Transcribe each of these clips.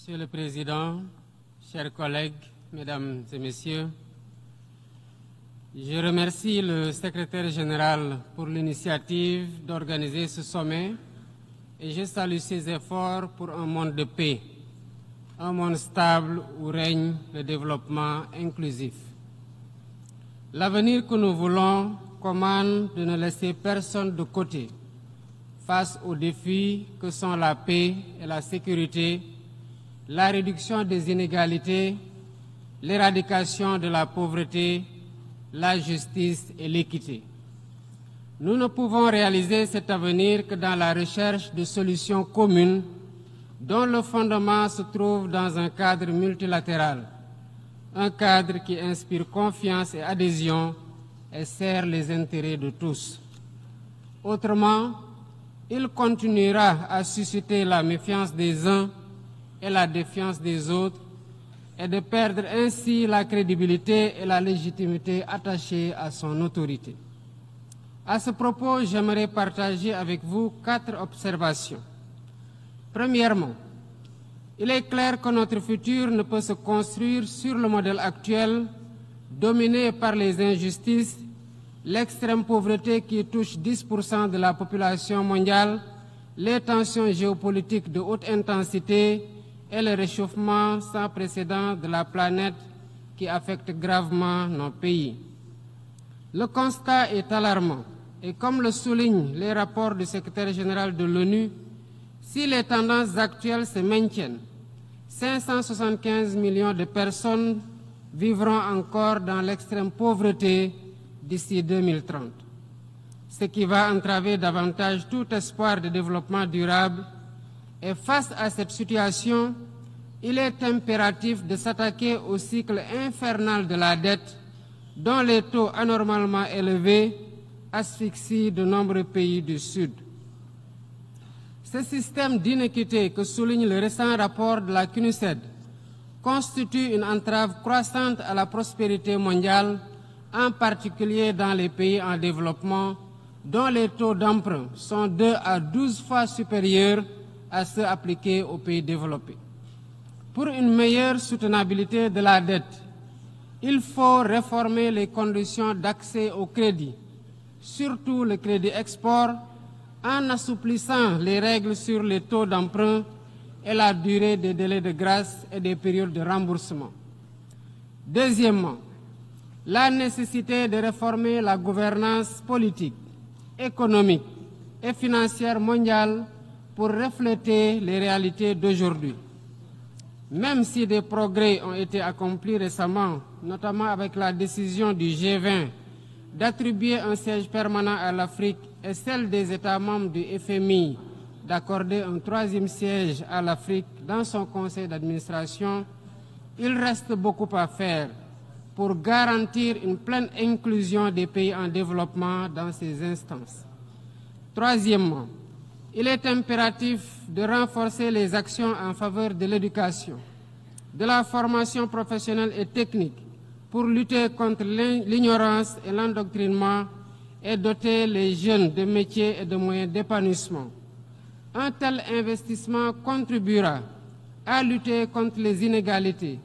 Monsieur le Président, chers collègues, Mesdames et Messieurs, je remercie le Secrétaire général pour l'initiative d'organiser ce sommet et je salue ses efforts pour un monde de paix, un monde stable où règne le développement inclusif. L'avenir que nous voulons commande de ne laisser personne de côté face aux défis que sont la paix et la sécurité, la réduction des inégalités, l'éradication de la pauvreté, la justice et l'équité. Nous ne pouvons réaliser cet avenir que dans la recherche de solutions communes dont le fondement se trouve dans un cadre multilatéral, un cadre qui inspire confiance et adhésion et sert les intérêts de tous. Autrement, il continuera à susciter la méfiance des uns et la défiance des autres et de perdre ainsi la crédibilité et la légitimité attachées à son autorité. À ce propos, j'aimerais partager avec vous 4 observations. Premièrement, il est clair que notre futur ne peut se construire sur le modèle actuel, dominé par les injustices, l'extrême pauvreté qui touche 10% de la population mondiale, les tensions géopolitiques de haute intensité et le réchauffement sans précédent de la planète qui affecte gravement nos pays. Le constat est alarmant et comme le soulignent les rapports du secrétaire général de l'ONU, si les tendances actuelles se maintiennent, 575 millions de personnes vivront encore dans l'extrême pauvreté d'ici 2030, ce qui va entraver davantage tout espoir de développement durable. Et face à cette situation, il est impératif de s'attaquer au cycle infernal de la dette, dont les taux anormalement élevés asphyxient de nombreux pays du Sud. Ce système d'inéquité que souligne le récent rapport de la CNUSED constitue une entrave croissante à la prospérité mondiale, en particulier dans les pays en développement, dont les taux d'emprunt sont 2 à 12 fois supérieurs à ceux appliqués aux pays développés. Pour une meilleure soutenabilité de la dette, il faut réformer les conditions d'accès au crédit, surtout le crédit export, en assouplissant les règles sur les taux d'emprunt et la durée des délais de grâce et des périodes de remboursement. Deuxièmement, la nécessité de réformer la gouvernance politique, économique et financière mondiale pour refléter les réalités d'aujourd'hui. Même si des progrès ont été accomplis récemment, notamment avec la décision du G20 d'attribuer un siège permanent à l'Afrique et celle des États membres du FMI d'accorder un 3e siège à l'Afrique dans son conseil d'administration, il reste beaucoup à faire pour garantir une pleine inclusion des pays en développement dans ces instances. Troisièmement, il est impératif de renforcer les actions en faveur de l'éducation, de la formation professionnelle et technique pour lutter contre l'ignorance et l'endoctrinement et doter les jeunes de métiers et de moyens d'épanouissement. Un tel investissement contribuera à lutter contre les inégalités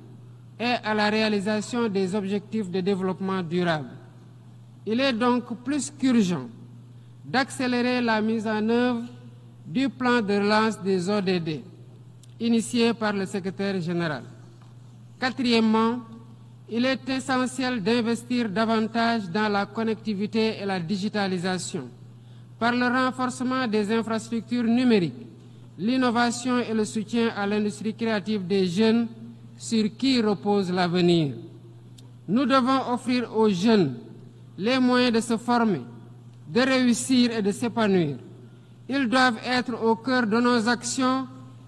et à la réalisation des objectifs de développement durable. Il est donc plus qu'urgent d'accélérer la mise en œuvre du plan de relance des ODD, initié par le secrétaire général. Quatrièmement, il est essentiel d'investir davantage dans la connectivité et la digitalisation, par le renforcement des infrastructures numériques, l'innovation et le soutien à l'industrie créative des jeunes sur qui repose l'avenir. Nous devons offrir aux jeunes les moyens de se former, de réussir et de s'épanouir. Ils doivent être au cœur de nos actions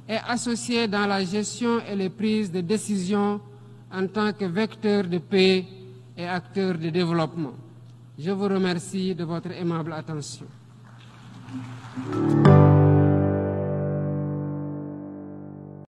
et associés dans la gestion et les prises de décision en tant que vecteurs de paix et acteurs de développement. Je vous remercie de votre aimable attention.